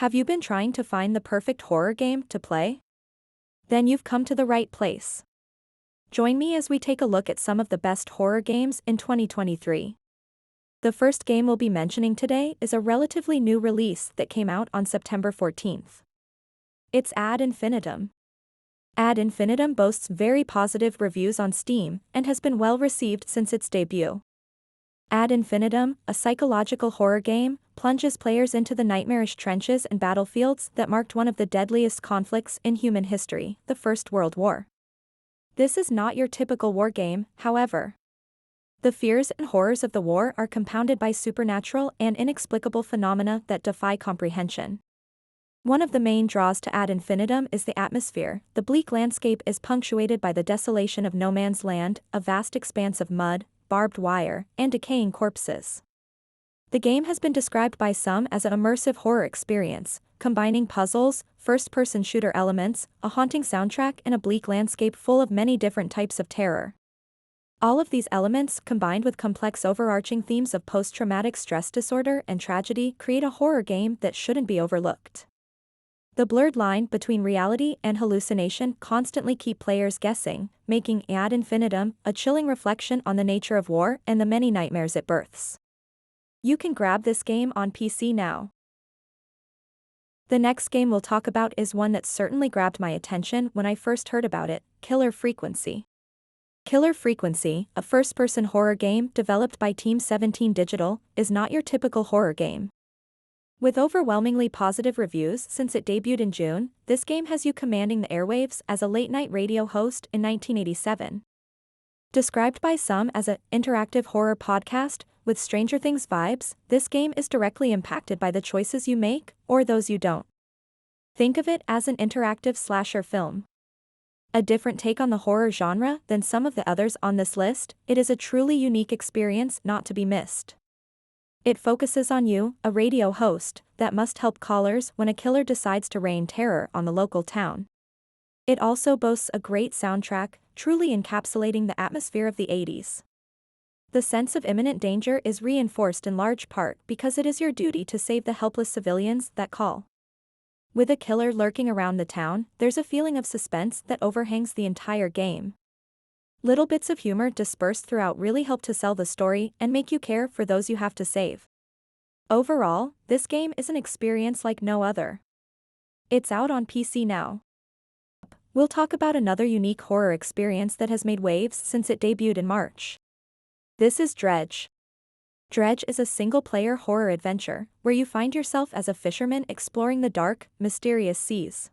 Have you been trying to find the perfect horror game to play? Then you've come to the right place. Join me as we take a look at some of the best horror games in 2023. The first game we'll be mentioning today is a relatively new release that came out on September 14th. It's Ad Infinitum. Ad Infinitum boasts very positive reviews on Steam and has been well received since its debut. Ad Infinitum, a psychological horror game, plunges players into the nightmarish trenches and battlefields that marked one of the deadliest conflicts in human history, the First World War. This is not your typical war game, however. The fears and horrors of the war are compounded by supernatural and inexplicable phenomena that defy comprehension. One of the main draws to Ad Infinitum is the atmosphere. The bleak landscape is punctuated by the desolation of no man's land, a vast expanse of mud, barbed wire, and decaying corpses. The game has been described by some as an immersive horror experience, combining puzzles, first-person shooter elements, a haunting soundtrack and a bleak landscape full of many different types of terror. All of these elements, combined with complex overarching themes of post-traumatic stress disorder and tragedy, create a horror game that shouldn't be overlooked. The blurred line between reality and hallucination constantly keep players guessing, making Ad Infinitum a chilling reflection on the nature of war and the many nightmares it births. You can grab this game on PC now. The next game we'll talk about is one that certainly grabbed my attention when I first heard about it, Killer Frequency. Killer Frequency, a first-person horror game developed by Team 17 Digital, is not your typical horror game. With overwhelmingly positive reviews since it debuted in June, this game has you commanding the airwaves as a late-night radio host in 1987. Described by some as an interactive horror podcast with Stranger Things vibes, this game is directly impacted by the choices you make, or those you don't. Think of it as an interactive slasher film. A different take on the horror genre than some of the others on this list, it is a truly unique experience not to be missed. It focuses on you, a radio host, that must help callers when a killer decides to rain terror on the local town. It also boasts a great soundtrack, truly encapsulating the atmosphere of the 80s. The sense of imminent danger is reinforced in large part because it is your duty to save the helpless civilians that call. With a killer lurking around the town, there's a feeling of suspense that overhangs the entire game. Little bits of humor dispersed throughout really help to sell the story and make you care for those you have to save. Overall, this game is an experience like no other. It's out on PC now. We'll talk about another unique horror experience that has made waves since it debuted in March. This is Dredge. Dredge is a single-player horror adventure where you find yourself as a fisherman exploring the dark, mysterious seas.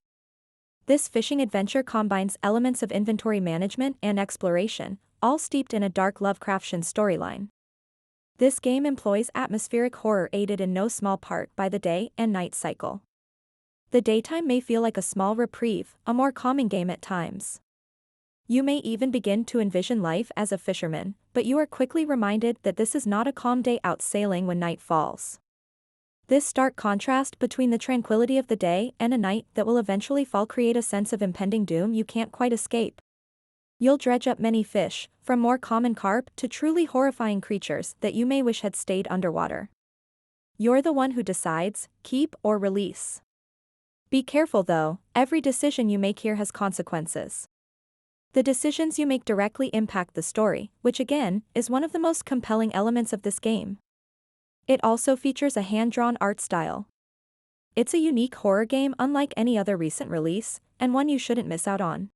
This fishing adventure combines elements of inventory management and exploration, all steeped in a dark Lovecraftian storyline. This game employs atmospheric horror aided in no small part by the day and night cycle. The daytime may feel like a small reprieve, a more calming game at times. You may even begin to envision life as a fisherman, but you are quickly reminded that this is not a calm day out sailing when night falls. This stark contrast between the tranquility of the day and a night that will eventually fall create a sense of impending doom you can't quite escape. You'll dredge up many fish, from more common carp to truly horrifying creatures that you may wish had stayed underwater. You're the one who decides, keep or release. Be careful though, every decision you make here has consequences. The decisions you make directly impact the story, which again, is one of the most compelling elements of this game. It also features a hand-drawn art style. It's a unique horror game unlike any other recent release, and one you shouldn't miss out on.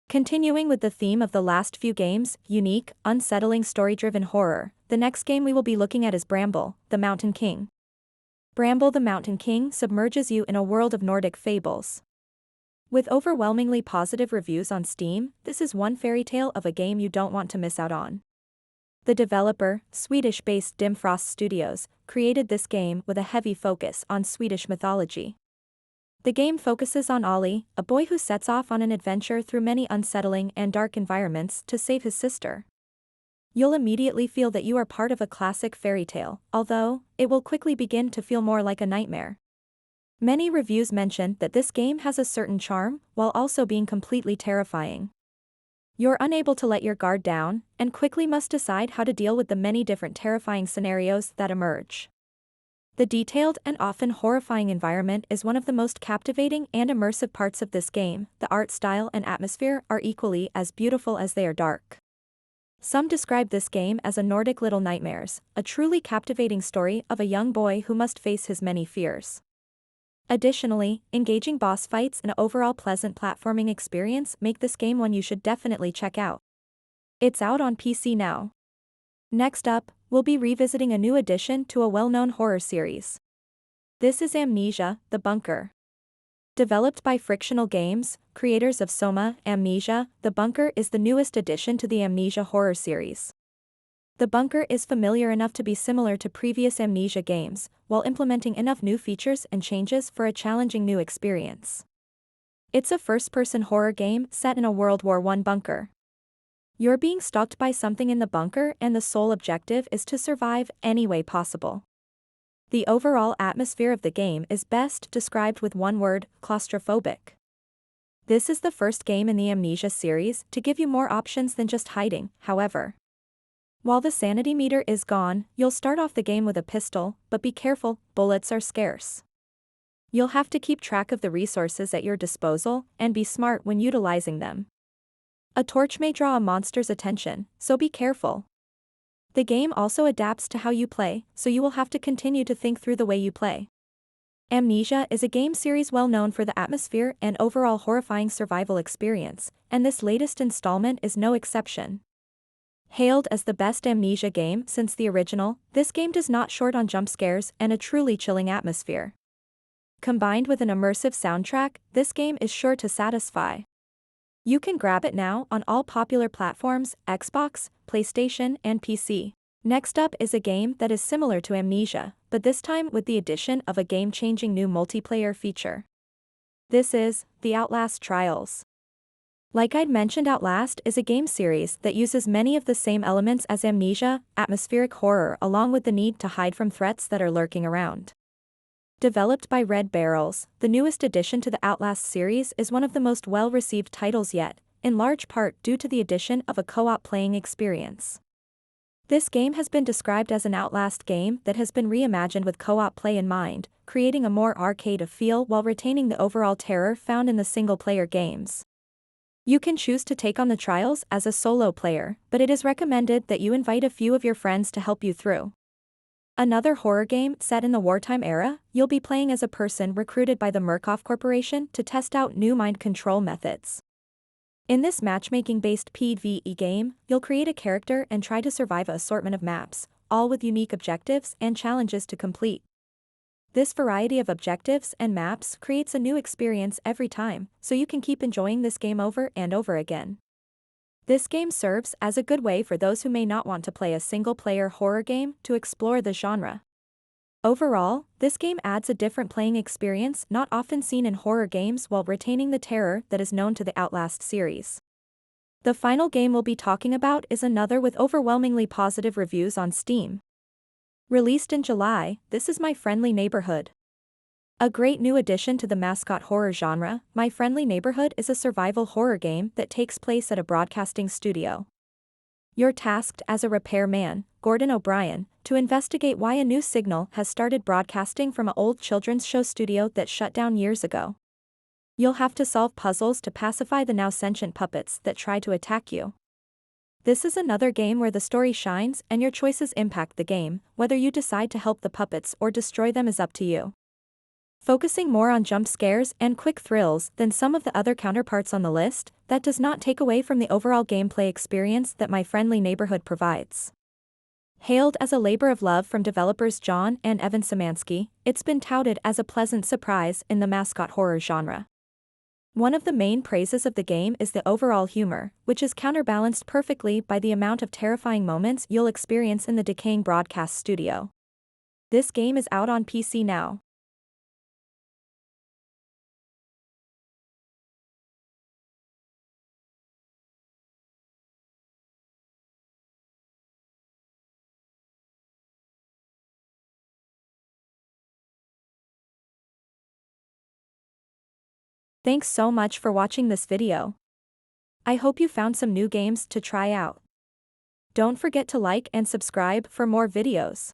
Continuing with the theme of the last few games, unique, unsettling story-driven horror, the next game we will be looking at is Bramble, the Mountain King. Bramble the Mountain King submerges you in a world of Nordic fables. With overwhelmingly positive reviews on Steam, this is one fairy tale of a game you don't want to miss out on. The developer, Swedish-based Dimfrost Studios, created this game with a heavy focus on Swedish mythology. The game focuses on Ollie, a boy who sets off on an adventure through many unsettling and dark environments to save his sister. You'll immediately feel that you are part of a classic fairy tale, although, it will quickly begin to feel more like a nightmare. Many reviews mention that this game has a certain charm, while also being completely terrifying. You're unable to let your guard down, and quickly must decide how to deal with the many different terrifying scenarios that emerge. The detailed and often horrifying environment is one of the most captivating and immersive parts of this game. The art style and atmosphere are equally as beautiful as they are dark. Some describe this game as a Nordic Little Nightmares, a truly captivating story of a young boy who must face his many fears. Additionally, engaging boss fights and overall pleasant platforming experience make this game one you should definitely check out. It's out on PC now. Next up, we'll be revisiting a new addition to a well-known horror series. This is Amnesia, The Bunker. Developed by Frictional Games, creators of Soma, Amnesia, The Bunker is the newest addition to the Amnesia horror series. The Bunker is familiar enough to be similar to previous Amnesia games, while implementing enough new features and changes for a challenging new experience. It's a first-person horror game set in a World War I bunker. You're being stalked by something in the bunker and the sole objective is to survive any way possible. The overall atmosphere of the game is best described with one word: claustrophobic. This is the first game in the Amnesia series to give you more options than just hiding, however. While the sanity meter is gone, you'll start off the game with a pistol, but be careful, bullets are scarce. You'll have to keep track of the resources at your disposal and be smart when utilizing them. A torch may draw a monster's attention, so be careful. The game also adapts to how you play, so you will have to continue to think through the way you play. Amnesia is a game series well known for the atmosphere and overall horrifying survival experience, and this latest installment is no exception. Hailed as the best Amnesia game since the original, this game does not short on jump scares and a truly chilling atmosphere. Combined with an immersive soundtrack, this game is sure to satisfy. You can grab it now on all popular platforms: Xbox, PlayStation, and PC. Next up is a game that is similar to Amnesia, but this time with the addition of a game-changing new multiplayer feature. This is the Outlast Trials. Like I'd mentioned, Outlast is a game series that uses many of the same elements as Amnesia, atmospheric horror along with the need to hide from threats that are lurking around. Developed by Red Barrels, the newest addition to the Outlast series is one of the most well-received titles yet, in large part due to the addition of a co-op playing experience. This game has been described as an Outlast game that has been reimagined with co-op play in mind, creating a more arcade feel while retaining the overall terror found in the single-player games. You can choose to take on the trials as a solo player, but it is recommended that you invite a few of your friends to help you through. Another horror game set in the wartime era, you'll be playing as a person recruited by the Murkoff Corporation to test out new mind control methods. In this matchmaking-based PvE game, you'll create a character and try to survive an assortment of maps, all with unique objectives and challenges to complete. This variety of objectives and maps creates a new experience every time, so you can keep enjoying this game over and over again. This game serves as a good way for those who may not want to play a single-player horror game to explore the genre. Overall, this game adds a different playing experience not often seen in horror games while retaining the terror that is known to the Outlast series. The final game we'll be talking about is another with overwhelmingly positive reviews on Steam. Released in July, this is My Friendly Neighborhood. A great new addition to the mascot horror genre, My Friendly Neighborhood is a survival horror game that takes place at a broadcasting studio. You're tasked as a repairman, Gordon O'Brien, to investigate why a new signal has started broadcasting from an old children's show studio that shut down years ago. You'll have to solve puzzles to pacify the now sentient puppets that try to attack you. This is another game where the story shines and your choices impact the game. Whether you decide to help the puppets or destroy them is up to you. Focusing more on jump scares and quick thrills than some of the other counterparts on the list, that does not take away from the overall gameplay experience that My Friendly Neighborhood provides. Hailed as a labor of love from developers John and Evan Szymanski, it's been touted as a pleasant surprise in the mascot horror genre. One of the main praises of the game is the overall humor, which is counterbalanced perfectly by the amount of terrifying moments you'll experience in the decaying broadcast studio. This game is out on PC now. Thanks so much for watching this video. I hope you found some new games to try out. Don't forget to like and subscribe for more videos.